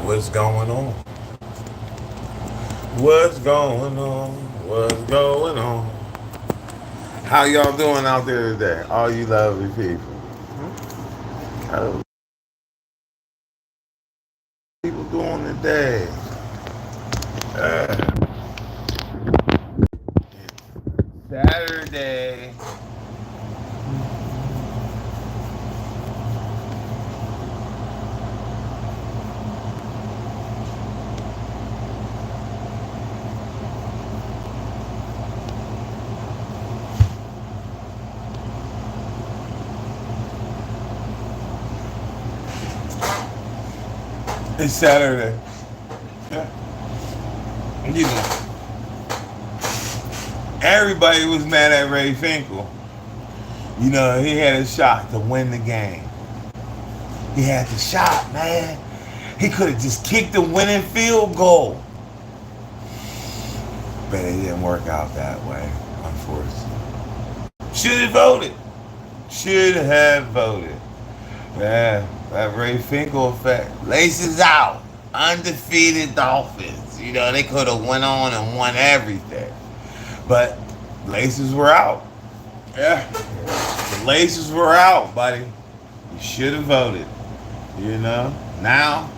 What's going on? What's going on? What's going on? How y'all doing out there today? All you lovely people. How people doing today? Uh, Saturday. It's Saturday. Yeah. You know, everybody was mad at Ray Finkel. You know, he had a shot to win the game. He had the shot, man. He could have just kicked the winning field goal. But it didn't work out that way, unfortunately. Should have voted. Should have voted. Yeah, that Ray Finkel effect. Laces out. Undefeated Dolphins. You know, they could have went on and won everything. But laces were out. Yeah. The laces were out, buddy. You should have voted. You know? Now,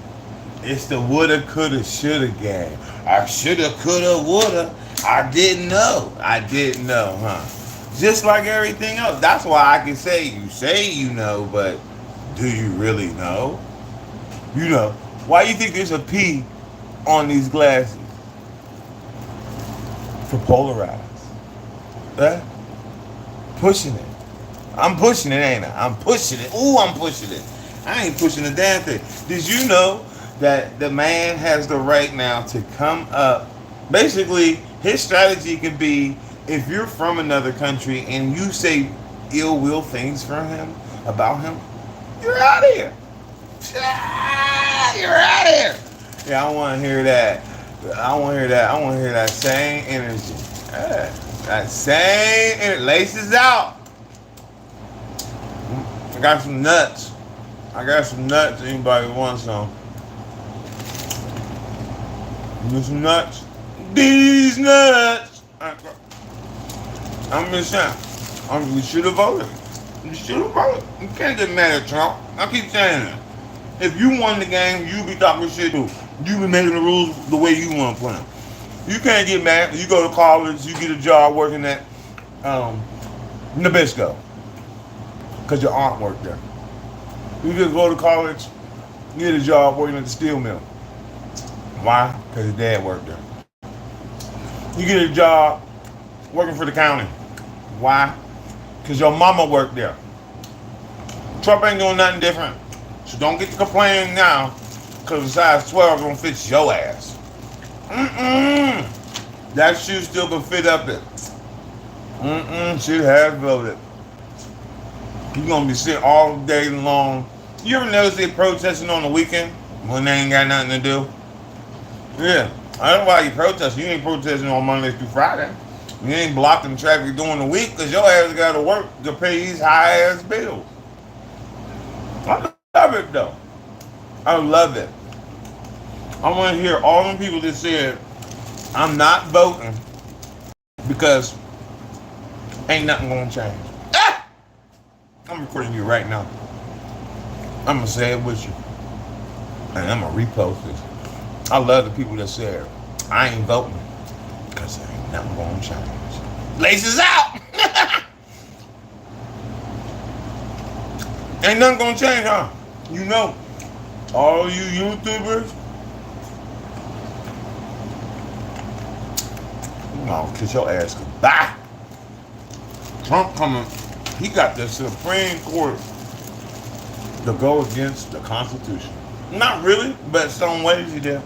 it's the woulda, coulda, shoulda game. I shoulda, coulda, woulda. I didn't know. I didn't know, huh? Just like everything else. That's why I can say you know, but do you really know? You know. Why you think there's a P on these glasses? For polarized. Huh? Pushing it. I'm pushing it, ain't I? I'm pushing it. Ooh, I'm pushing it. I ain't pushing a damn thing. Did you know that the man has the right now to come up? Basically, his strategy can be if you're from another country and you say ill will things for him, about him, you're out of here. You're out of here. Yeah, I want to hear that. I want to hear that. I want to hear that same energy. Yeah, that same energy. Laces out. I got some nuts. I got some nuts. Anybody want some? You need some nuts? These nuts. I'm just saying. We should have voted. You should have voted. You can't get mad at Trump. I keep saying that. If you won the game, you be talking shit too. You be making the rules the way you want to play them. You can't get mad. You go to college, you get a job working at Nabisco. Because your aunt worked there. You just go to college, you get a job working at the steel mill. Why? Because his dad worked there. You get a job working for the county. Why? Because your mama worked there. Trump ain't doing nothing different. So don't get to complaining now because the size 12 don't fit your ass. That shoe still can fit up it. Should have voted. You're going to be sitting all day long. You ever notice they protesting on the weekend when they ain't got nothing to do? Yeah. I don't know why you protest. You ain't protesting on Monday through Friday. You ain't blocking traffic during the week because your ass got to work to pay these high ass bills. I love it though. I love it. I want to hear all them people that said, I'm not voting because ain't nothing going to change. Ah! I'm recording you right now. I'm going to say it with you. And I'm going to repost this. I love the people that said, I ain't voting because ain't nothing going to change. Laces out! Ain't nothing going to change, huh? You know, all you YouTubers, no, kiss your ass goodbye. Trump coming, he got the Supreme Court to go against the Constitution. Not really, but some ways he did.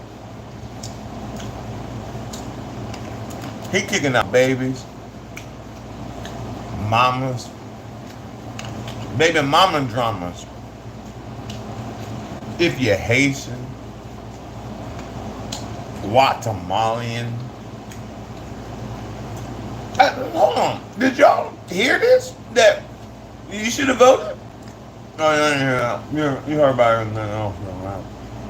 He kicking out babies, mamas, baby mama dramas. If you're Haitian, Guatemalan. Hold on. Did y'all hear this? That you should have voted? No, you didn't hear that. You heard about everything else.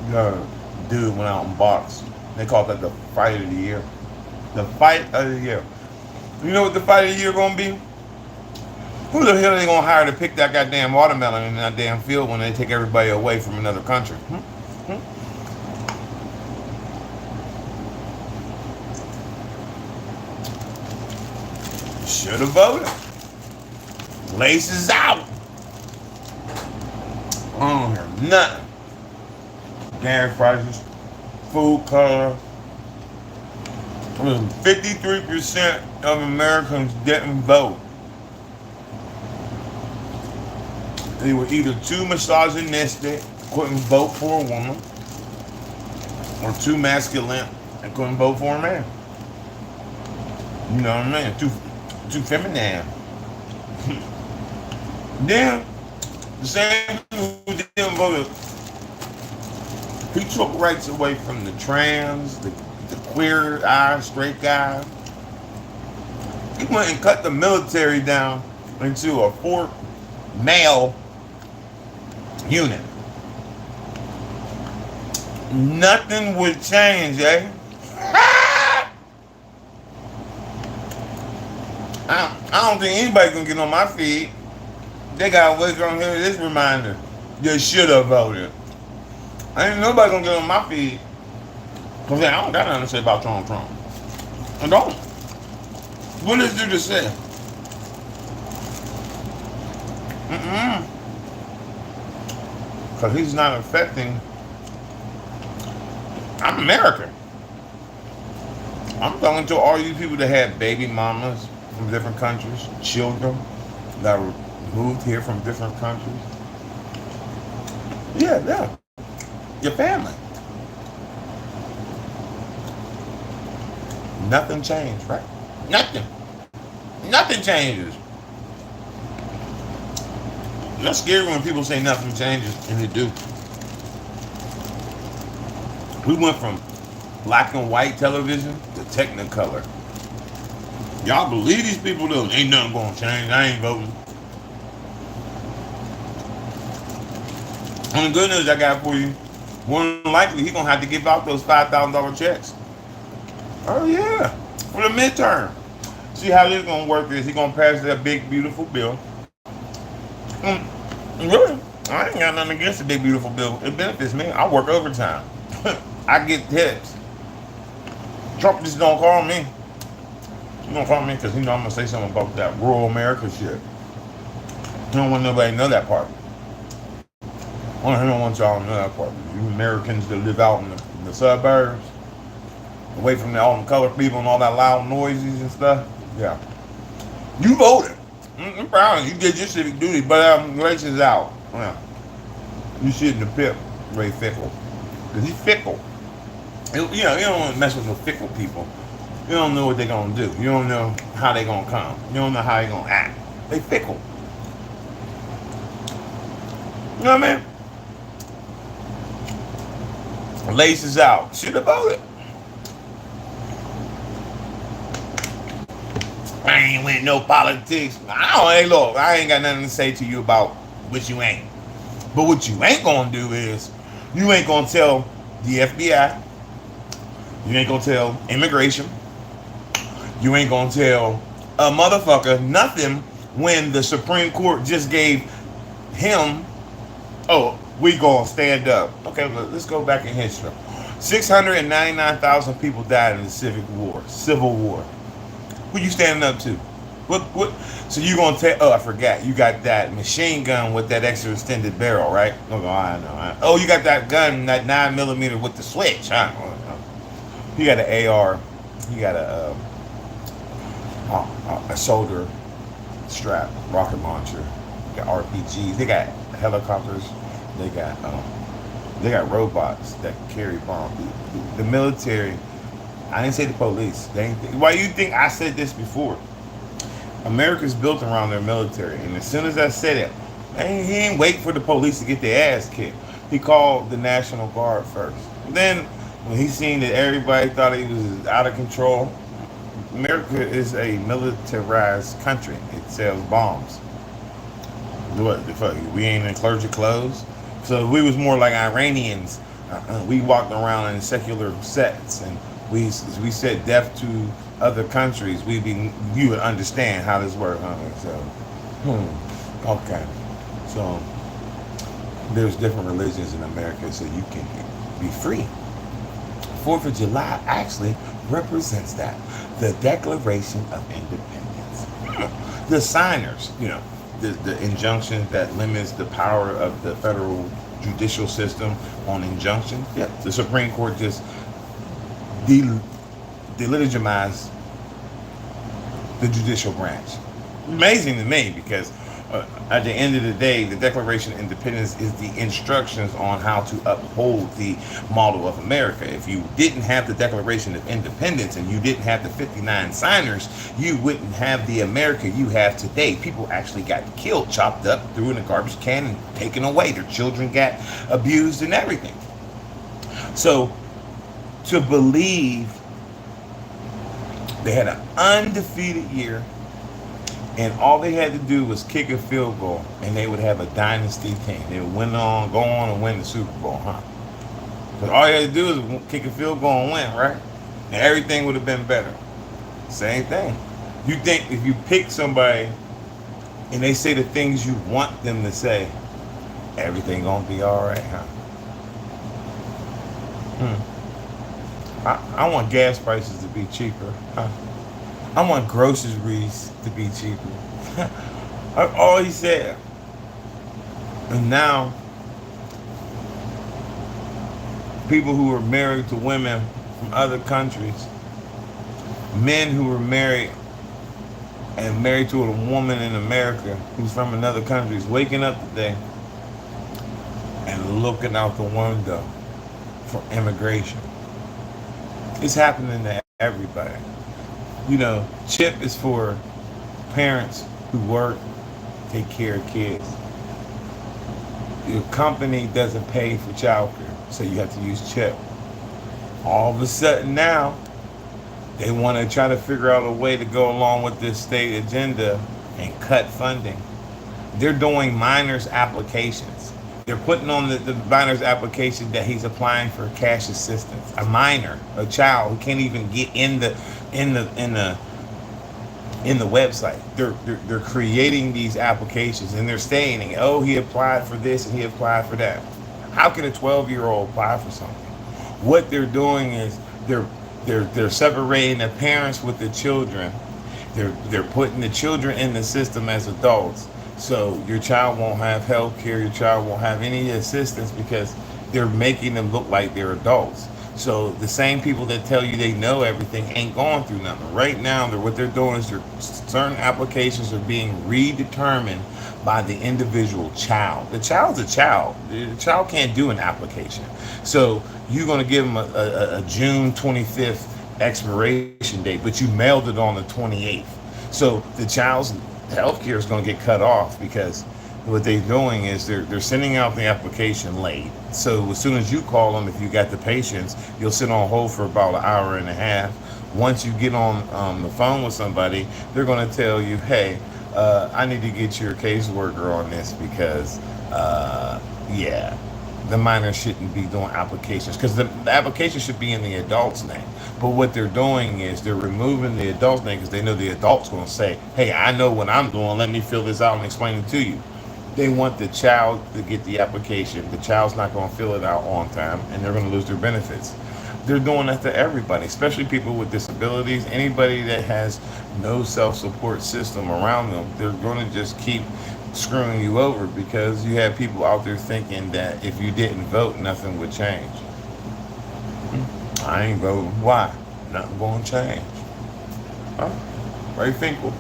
You heard dude went out and boxed. They called that the fight of the year. The fight of the year. You know what the fight of the year gonna be? Who the hell are they gonna hire to pick that goddamn watermelon in that damn field when they take everybody away from another country? Should have voted. Laces out. I don't hear nothing. Gas prices, food color. 53% of Americans didn't vote. They were either too misogynistic, couldn't vote for a woman, or too masculine and couldn't vote for a man. You know what I mean? Too feminine. Then the same people who didn't vote, he took rights away from the trans, the queer eye, straight guy. He went and cut the military down into a 4-male unit. Nothing would change, eh? I don't think anybody can get on my feed. They gotta wait on here this reminder. You should have voted. Ain't nobody gonna get on my feed. Cause I don't got nothing to say about Trump. I don't. What does you just say? Cause he's not affecting. I'm American. I'm talking to all you people that had baby mamas from different countries, children that were moved here from different countries. Yeah. Your family. Nothing changed, right? Nothing changes. That's scary when people say nothing changes, and they do. We went from black and white television to Technicolor. Y'all believe these people though? Ain't nothing gonna change. I ain't voting. And the good news I got for you, more than likely he gonna have to give out those $5,000 checks. Oh yeah, for the midterm. See how this gonna work is he gonna pass that big beautiful bill. Really, I ain't got nothing against the big beautiful bill. It benefits me. I work overtime. I get tips. Trump just don't call me. He don't call me because he know I'm gonna say something about that rural America shit. He don't want nobody to know that part. He don't want y'all to know that part. You Americans that live out in the suburbs, away from all the colored people and all that loud noises and stuff. Yeah. You voted. I'm proud of you. You did your civic duty, but relations out. Yeah. You shouldn't have picked Ray Fickle. Because he's fickle. You don't want to mess with no fickle people. You don't know what they're going to do. You don't know how they're going to come. You don't know how they're going to act. They fickle. You know what I mean? Laces out. Should have voted. I ain't with no politics. Look, I ain't got nothing to say to you about what you ain't. But what you ain't gonna do is, you ain't gonna tell the FBI, you ain't gonna tell immigration, you ain't gonna tell a motherfucker nothing when the Supreme Court just gave him, we gonna stand up. Okay, let's go back in history. 699,000 people died in the Civil War. Who you standing up to? What? So you gonna tell? I forgot. You got that machine gun with that extra extended barrel, right? Oh, I know. You got that gun, that 9mm with the switch, huh? You got an AR. You got a shoulder strap rocket launcher. You got RPGs. They got helicopters. They got robots that carry bombs. The military. I didn't say the police. Why you think I said this before? America's built around their military, and as soon as I said it, he ain't wait for the police to get their ass kicked. He called the National Guard first. Then, when he seen that everybody thought he was out of control, America is a militarized country. It sells bombs. What the fuck? We ain't in clergy clothes. So we was more like Iranians We walked around in secular sects, and we said death to other countries. You would understand how this works, huh? So, okay. So there's different religions in America, so you can be free. 4th of July actually represents that, the Declaration of Independence. The signers, the injunction that limits the power of the federal judicial system on injunction. Yep, the Supreme Court just delegitimized the judicial branch. Amazing to me, because at the end of the day, the Declaration of Independence is the instructions on how to uphold the model of America. If you didn't have the Declaration of Independence and you didn't have the 59 signers, you wouldn't have the America you have today. People actually got killed, chopped up, threw in a garbage can, and taken away. Their children got abused and everything. So to believe they had an undefeated year, and all they had to do was kick a field goal, and they would have a dynasty team. They would go on and win the Super Bowl, huh? Because all you had to do is kick a field goal and win, right? And everything would have been better. Same thing. You think if you pick somebody and they say the things you want them to say, everything gonna be all right, huh? I want gas prices to be cheaper, huh? I want groceries to be cheaper. All he said. And now, people who are married to women from other countries, men who were married to a woman in America who's from another country, is waking up today and looking out the window for immigration. It's happening to everybody. CHIP is for parents who work, take care of kids. Your company doesn't pay for childcare, so you have to use CHIP. All of a sudden now, they want to try to figure out a way to go along with this state agenda and cut funding. They're doing minors applications. They're putting on the minor's application that he's applying for cash assistance. A minor, a child who can't even get in the website. They're creating these applications, and they're saying, oh, he applied for this and he applied for that. How can a 12-year-old apply for something? What they're doing is they're separating the parents with the children. They're putting the children in the system as adults. So your child won't have health care, your child won't have any assistance, because they're making them look like they're adults. So the same people that tell you they know everything ain't going through nothing. Right now, what they're doing is certain applications are being redetermined by the individual child. The child's a child. The child can't do an application. So you're going to give them a June 25th expiration date, but you mailed it on the 28th. So the child's health care is going to get cut off, because what they're doing is they're sending out the application late. So as soon as you call them, if you got the patience, you'll sit on hold for about an hour and a half. Once you get on the phone with somebody, they're going to tell you, hey, I need to get your caseworker on this, because the minor shouldn't be doing applications, because the application should be in the adult's name. But what they're doing is they're removing the adult's name, because they know the adult's going to say, hey, I know what I'm doing, let me fill this out and explain it to you. They want the child to get the application. The child's not going to fill it out on time, and they're going to lose their benefits. They're doing that to everybody, especially people with disabilities. Anybody that has no self-support system around them, they're going to just keep screwing you over, because you have people out there thinking that if you didn't vote, nothing would change. I ain't voting. Why? Nothing going to change. Huh? Ray Finkel.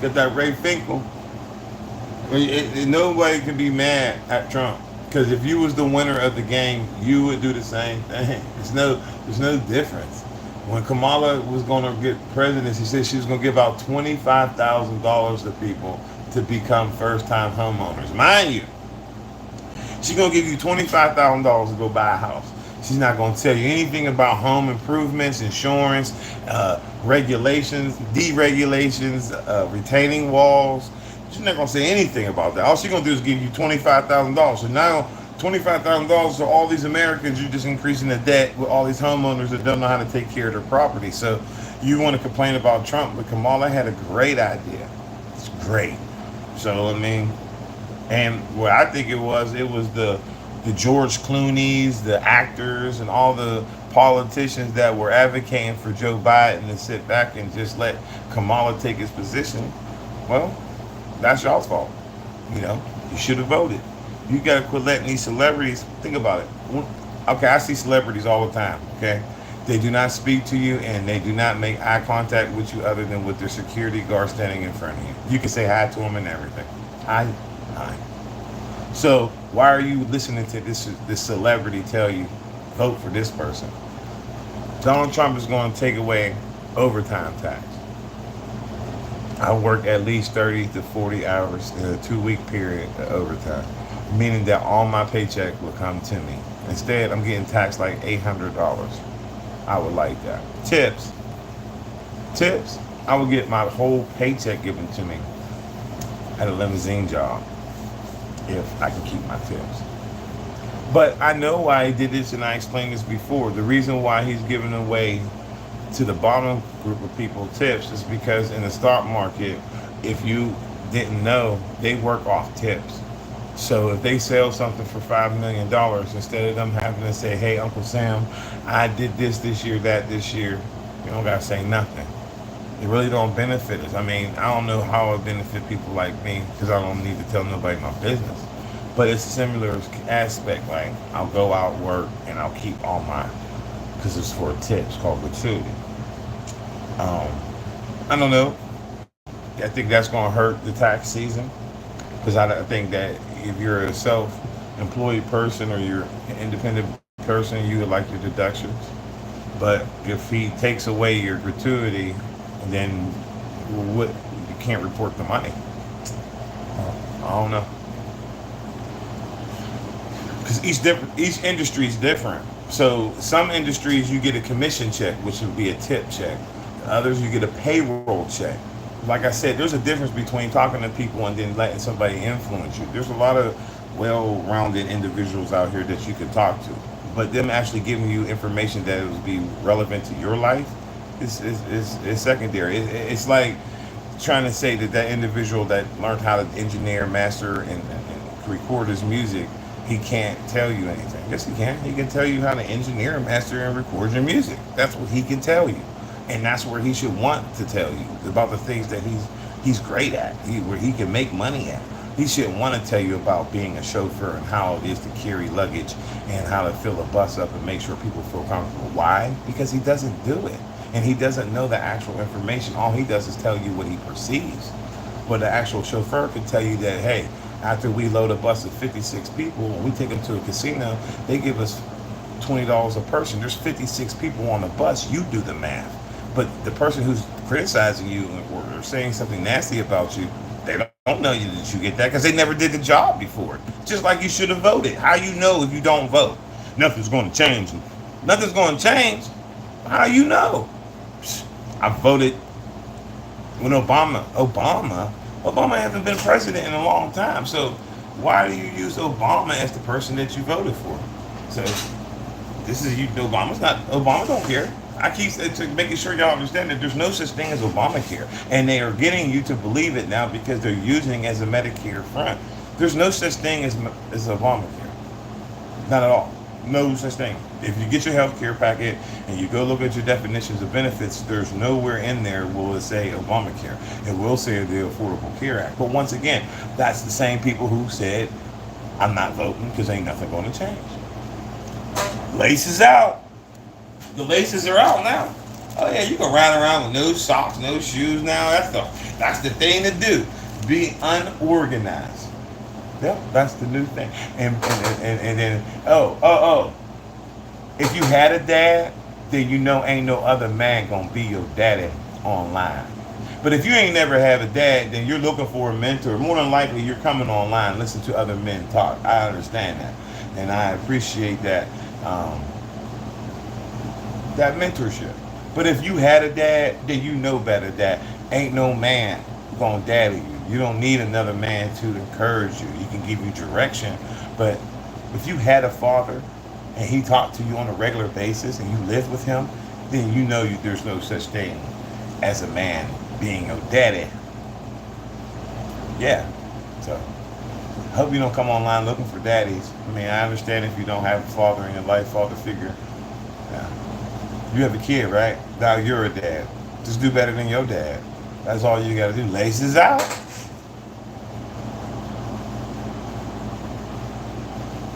Get that Ray Finkel. Nobody can be mad at Trump, because if you was the winner of the game, you would do the same thing. There's no difference. When Kamala was going to get president, she said she was going to give out $25,000 to people to become first-time homeowners. Mind you, she's going to give you $25,000 to go buy a house. She's not going to tell you anything about home improvements, insurance, regulations, deregulations, retaining walls. She's not going to say anything about that. All she's going to do is give you $25,000. So now $25,000 to all these Americans. You're just increasing the debt with all these homeowners that don't know how to take care of their property. So you want to complain about Trump, but Kamala had a great idea. It's great. So I mean, and what I think it was the George Clooney's, the actors, and all the politicians that were advocating for Joe Biden to sit back and just let Kamala take his position. Well, that's y'all's fault. You know, you should have voted. You gotta quit letting these celebrities think about it. Okay, I see celebrities all the time. Okay, they do not speak to you and they do not make eye contact with you other than with their security guard standing in front of you. You can say hi to them and everything. Hi, hi. So why are you listening to this celebrity tell you vote for this person? Donald Trump is going to take away overtime tax. I work at least 30 to 40 hours in a 2 week period of overtime, meaning that all my paycheck will come to me. Instead, I'm getting taxed like $800. I would like that. Tips. Tips. I would get my whole paycheck given to me at a limousine job if I can keep my tips. But I know why he did this, and I explained this before. The reason why he's giving away to the bottom group of people tips is because in the stock market, if you didn't know, they work off tips. So if they sell something for $5 million, instead of them having to say, "Hey, Uncle Sam, I did this year, that this year," you don't gotta say nothing. It really don't benefit us. I mean, I don't know how it benefit people like me because I don't need to tell nobody my business. But it's a similar aspect. Like I'll go out work and I'll keep all my because it's for tips called gratuity. Um, I don't know. I think that's going to hurt the tax season because I think that if you're a self-employed person or you're an independent person, you would like your deductions. But if he takes away your gratuity, then what? You can't report the money. I don't know because each industry is different. So some industries you get a commission check, which would be a tip check. Others you get a payroll check. Like I said, there's a difference between talking to people and then letting somebody influence you. There's a lot of well-rounded individuals out here that you can talk to, but them actually giving you information that would be relevant to your life is secondary. It's like trying to say that that individual that learned how to engineer, master, and record his music, he can't tell you anything. Yes, he can. He can tell you how to engineer, master, and record your music. That's what he can tell you, and that's where he should want to tell you about the things that he's great at, where he can make money at. He shouldn't want to tell you about being a chauffeur and how it is to carry luggage and how to fill a bus up and make sure people feel comfortable. Why? Because he doesn't do it. And he doesn't know the actual information. All he does is tell you what he perceives. But the actual chauffeur can tell you that, hey, after we load a bus of 56 people, when we take them to a casino, they give us $20 a person. There's 56 people on the bus. You do the math. But the person who's criticizing you or saying something nasty about you, they don't know you that you get that because they never did the job before. Just like you should have voted. How you know if you don't vote? Nothing's going to change. Nothing's going to change. How you know? I voted when Obama hasn't been president in a long time. So why do you use Obama as the person that you voted for? So this is you. Obama don't care. I keep making sure y'all understand that there's no such thing as Obamacare, and they are getting you to believe it now because they're using it as a Medicare front. There's no such thing as Obamacare. Not at all. No such thing. If you get your health care packet and you go look at your definitions of benefits, there's nowhere in there will it say Obamacare. It will say the Affordable Care Act. But once again, that's the same people who said, I'm not voting because ain't nothing going to change. Laces out. The laces are out now. Oh yeah, you can ride around with no socks, no shoes now. That's the thing to do. Be unorganized. Yep, that's the new thing. And then if you had a dad, then you know ain't no other man gonna be your daddy online. But if you ain't never had a dad, then you're looking for a mentor. More than likely, you're coming online, listen to other men talk. I understand that, and I appreciate that mentorship. But if you had a dad, then you know better that ain't no man gonna daddy you. You don't need another man to encourage you. He can give you direction, but If you had a father and he talked to you on a regular basis and you lived with him, then you know there's no such thing as a man being a daddy. Yeah. So, I hope you don't come online looking for daddies. I mean, I understand if you don't have a father in your life, father figure. Yeah. You have a kid, right? Now you're a dad. Just do better than your dad. That's all you got to do. Laces out.